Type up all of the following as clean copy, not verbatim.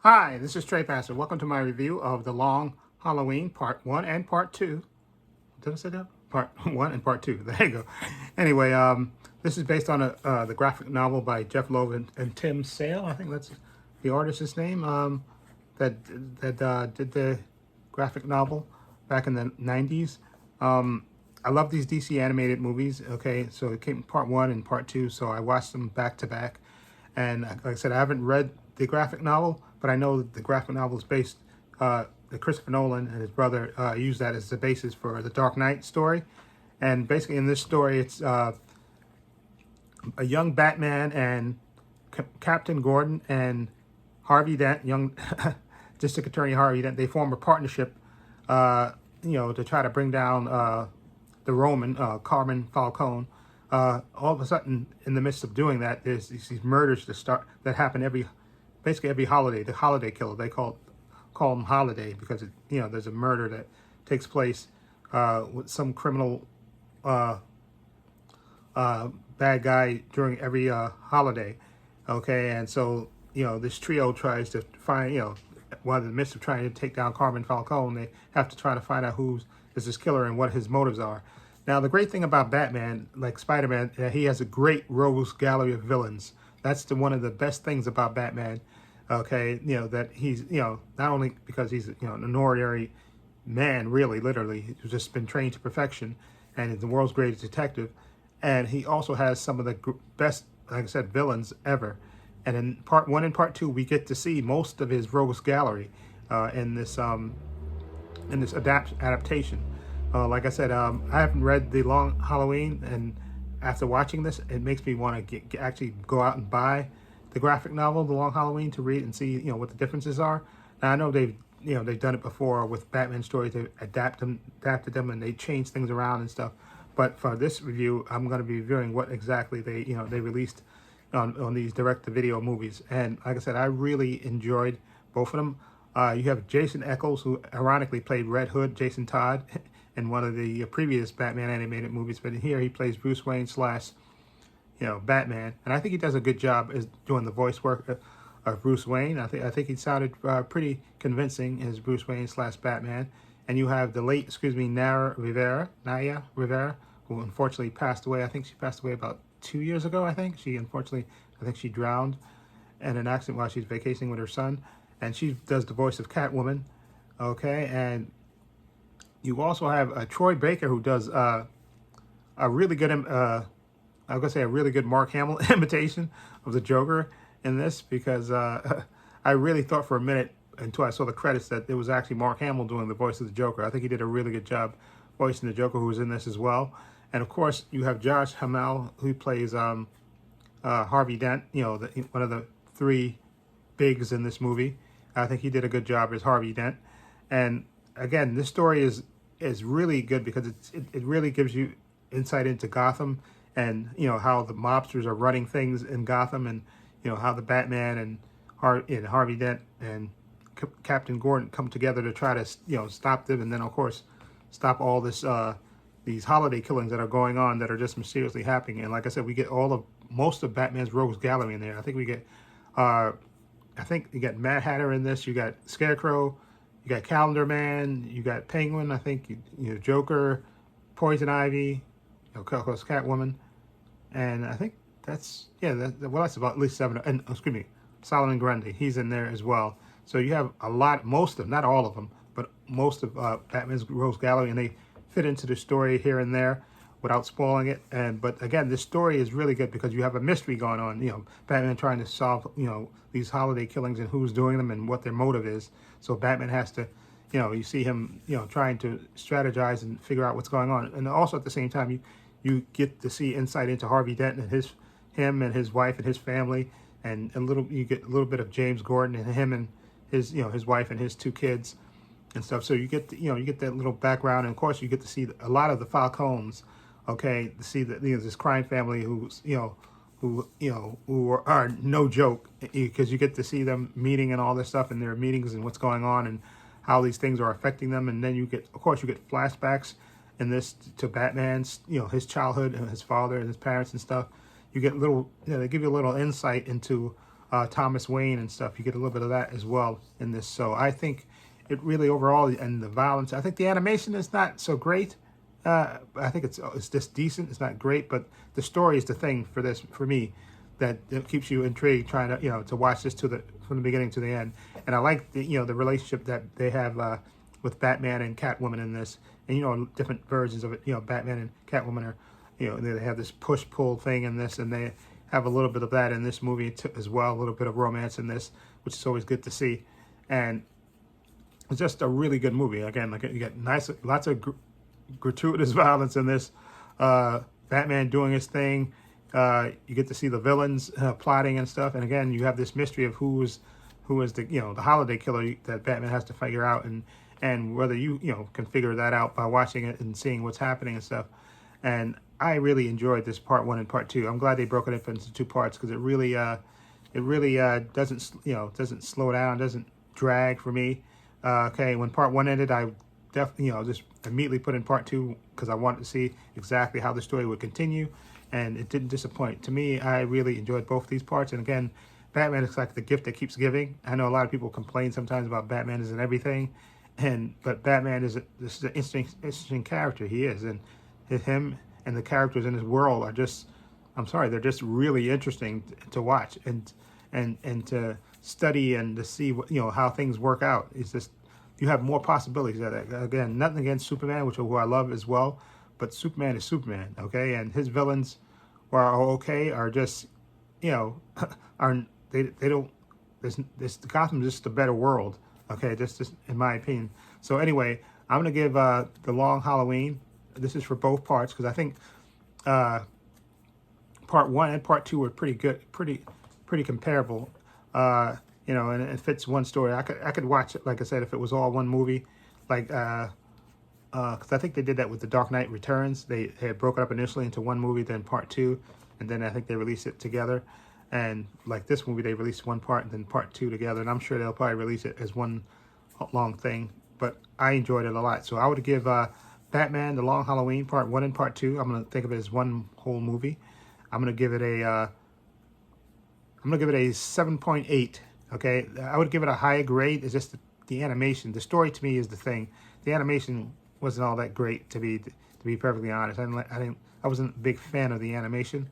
Hi, this is Trey Passer. Welcome to my review of The Long Halloween Part 1 and Part 2. Did I say that? Part 1 and Part 2. There you go. Anyway, this is based on the graphic novel by Jeff Loeb and Tim Sale. I think that's the artist's name that did the graphic novel back in the 90s. I love these DC animated movies. Okay, so it came Part 1 and Part 2, so I watched them back to back. And like I said, I haven't read the graphic novel, but I know that the graphic novel is based, that Christopher Nolan and his brother used that as the basis for the Dark Knight story. And basically in this story, it's a young Batman and Captain Gordon and Harvey Dent, young District Attorney Harvey Dent, they form a partnership, to try to bring down the Roman, Carmen Falcone. All of a sudden, in the midst of doing that, there's these murders that happen basically every holiday. The holiday killer, they call them holiday because there's a murder that takes place with some criminal bad guy during every holiday. Okay, and so this trio tries to find while in the midst of trying to take down Carmen Falcone, they have to try to find out who is this killer and what his motives are. Now, the great thing about Batman, like Spider-Man, he has a great rogues gallery of villains. That's one of the best things about Batman. Okay, that he's not only because he's an ordinary man, really, literally, who's just been trained to perfection, and is the world's greatest detective, and he also has some of the best, like I said, villains ever. And in Part 1 and Part 2, we get to see most of his rogues gallery in this adaptation. Like I said, I haven't read The Long Halloween, and after watching this, it makes me want to actually go out and buy the graphic novel, The Long Halloween, to read and see what the differences are. Now I know they've done it before with Batman stories. They adapted them, and they changed things around and stuff. But for this review, I'm going to be reviewing what exactly they released on these direct-to-video movies. And like I said, I really enjoyed both of them. You have Jason Ackles, who ironically played Red Hood, Jason Todd, in one of the previous Batman animated movies, but here he plays Bruce Wayne / Batman, and I think he does a good job as doing the voice work of Bruce Wayne. I think he sounded pretty convincing as Bruce Wayne / Batman. And you have the late, Naya Rivera, who unfortunately passed away. I think she passed away about 2 years ago. I think she drowned in an accident while she's vacationing with her son, and she does the voice of Catwoman. Okay, and you also have Troy Baker, who does a really good, a really good Mark Hamill imitation of the Joker in this, because I really thought for a minute until I saw the credits that it was actually Mark Hamill doing the voice of the Joker. I think he did a really good job voicing the Joker, who was in this as well. And of course, you have Josh Hamel, who plays Harvey Dent, one of the three bigs in this movie. I think he did a good job as Harvey Dent. And again, this story is really good because it really gives you insight into Gotham, and how the mobsters are running things in Gotham, and how the Batman and Harvey Dent and Captain Gordon come together to try to stop them, and then of course stop all these holiday killings that are going on that are just mysteriously happening. And like I said, we get most of Batman's rogues gallery in there. I think we get you got Mad Hatter in this. You got Scarecrow. You got Calendar Man, you got Penguin, I think, Joker, Poison Ivy, of course, Catwoman, and I think that's that's about at least 7. And Solomon Grundy, he's in there as well. So you have most of, not all of them, but most of Batman's rogues gallery, and they fit into the story here and there without spoiling it. But again, this story is really good because you have a mystery going on. Batman trying to solve these holiday killings and who's doing them and what their motive is. So Batman has to, you see him, trying to strategize and figure out what's going on. And also at the same time, you get to see insight into Harvey Dent and him and his wife and his family, and you get a little bit of James Gordon and him and his wife and his 2 kids and stuff. So you get you get that little background, and of course you get to see a lot of the Falcones. Okay, to see that this crime family who are no joke, because you get to see them meeting and all this stuff in their meetings and what's going on and how these things are affecting them. And then you get flashbacks in this to Batman's his childhood and his father and his parents and stuff. You get they give you a little insight into Thomas Wayne and stuff. You get a little bit of that as well in this. So I think it really overall, and the violence, I think the animation is not so great. I think it's just decent. It's not great, but the story is the thing for this, for me, that keeps you intrigued, trying to to watch this from the beginning to the end. And I like the relationship that they have with Batman and Catwoman in this, and different versions of it. Batman and Catwoman are they have this push pull thing in this, and they have a little bit of that in this movie as well. A little bit of romance in this, which is always good to see. And it's just a really good movie. Again, like you get lots of gratuitous violence in this. Batman doing his thing. You get to see the villains plotting and stuff. And again, you have this mystery of who is the the holiday killer that Batman has to figure out, and whether you can figure that out by watching it and seeing what's happening and stuff. And I really enjoyed this part 1 and part 2. I'm glad they broke it up into 2 parts, because it really doesn't slow down, doesn't drag for me. Okay, when part 1 ended, I definitely just immediately put in part 2, because I wanted to see exactly how the story would continue, and it didn't disappoint. To me, I really enjoyed both these parts. And again, Batman is like the gift that keeps giving. I know a lot of people complain sometimes about Batman isn't everything, but Batman is this is an interesting character. He is, and him and the characters in his world are just, they're just really interesting to watch and to study and to see how things work out. It's just, you have more possibilities. Again, nothing against Superman, who I love as well, but Superman is Superman, okay? And his villains are just, they don't. This Gotham's just a better world, okay? Just in my opinion. So anyway, I'm gonna give The Long Halloween. This is for both parts, because I think part 1 and part 2 were pretty good, pretty comparable. And it fits one story. I could watch it, like I said, if it was all one movie, like because I think they did that with The Dark Knight Returns. They had broken up initially into one movie, then part 2, and then I think they released it together. And like this movie, they released one part and then part 2 together, and I'm sure they'll probably release it as one long thing. But I enjoyed it a lot, so I would give Batman: The Long Halloween part 1 and part 2. I'm gonna think of it as one whole movie. I'm gonna give it a 7.8. Okay, I would give it a higher grade. It's just the animation. The story to me is the thing. The animation wasn't all that great, to be perfectly honest. I wasn't a big fan of the animation.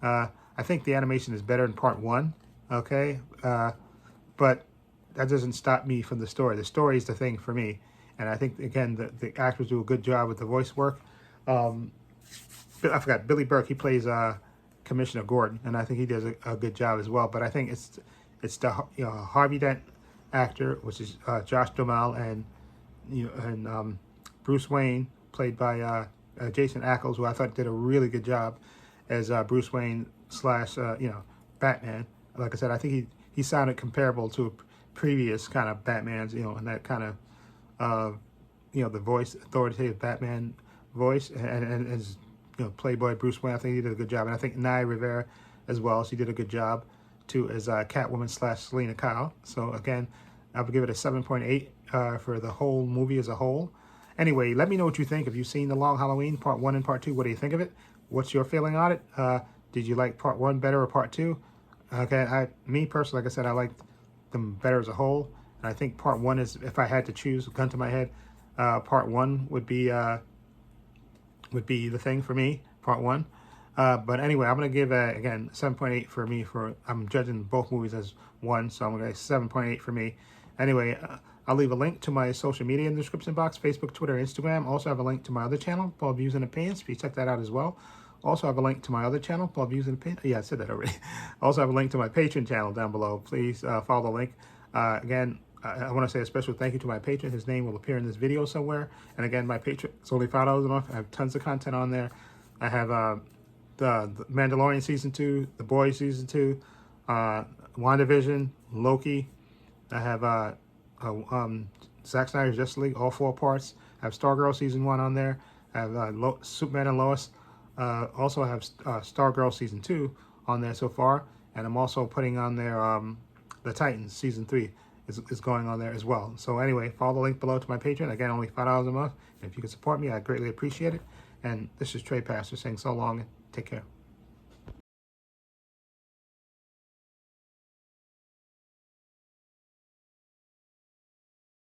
I think the animation is better in part 1. Okay, but that doesn't stop me from the story. The story is the thing for me. And I think, again, the actors do a good job with the voice work. I forgot, Billy Burke, he plays Commissioner Gordon, and I think he does a good job as well. But I think it's the Harvey Dent actor, which is Josh Duhamel, and Bruce Wayne, played by Jason Ackles, who I thought did a really good job as Bruce Wayne / Batman. Like I said, I think he sounded comparable to previous kind of Batmans, and that kind of the voice, authoritative Batman voice, and as Playboy Bruce Wayne, I think he did a good job. And I think Naya Rivera as well, she did a good job too as Catwoman / Selena Kyle. So again, I would give it a 7.8 for the whole movie as a whole. Anyway, let me know what you think. If you've seen The Long Halloween part 1 and part 2, what do you think of it? What's your feeling on it? Did you like part 1 better or part 2? Okay, me personally, like I said, I liked them better as a whole. And I think part 1 is, if I had to choose, gun to my head, part 1 would be the thing for me, part 1. But anyway, I'm going to give, again, 7.8 for me. I'm judging both movies as one, so I'm going to say 7.8 for me. Anyway, I'll leave a link to my social media in the description box, Facebook, Twitter, Instagram. Also have a link to my other channel, Paul Views and Opinions. Please check that out as well. Also have a link to my other channel, Paul Views and Opinions. Yeah, I said that already. Also have a link to my Patreon channel down below. Please follow the link. Again, I want to say a special thank you to my patron. His name will appear in this video somewhere. And again, my patron, it's only $5 a month. I have tons of content on there. I have the Mandalorian Season 2, The Boys Season 2, WandaVision, Loki. I have Zack Snyder's Justice League, all 4 parts. I have Stargirl Season 1 on there. I have Superman and Lois. Also I have Stargirl Season 2 on there so far. And I'm also putting on there the Titans Season 3 is going on there as well. So anyway, follow the link below to my Patreon. Again, only $5 a month. And if you can support me, I greatly appreciate it. And this is Trey Pastor saying so long and take care.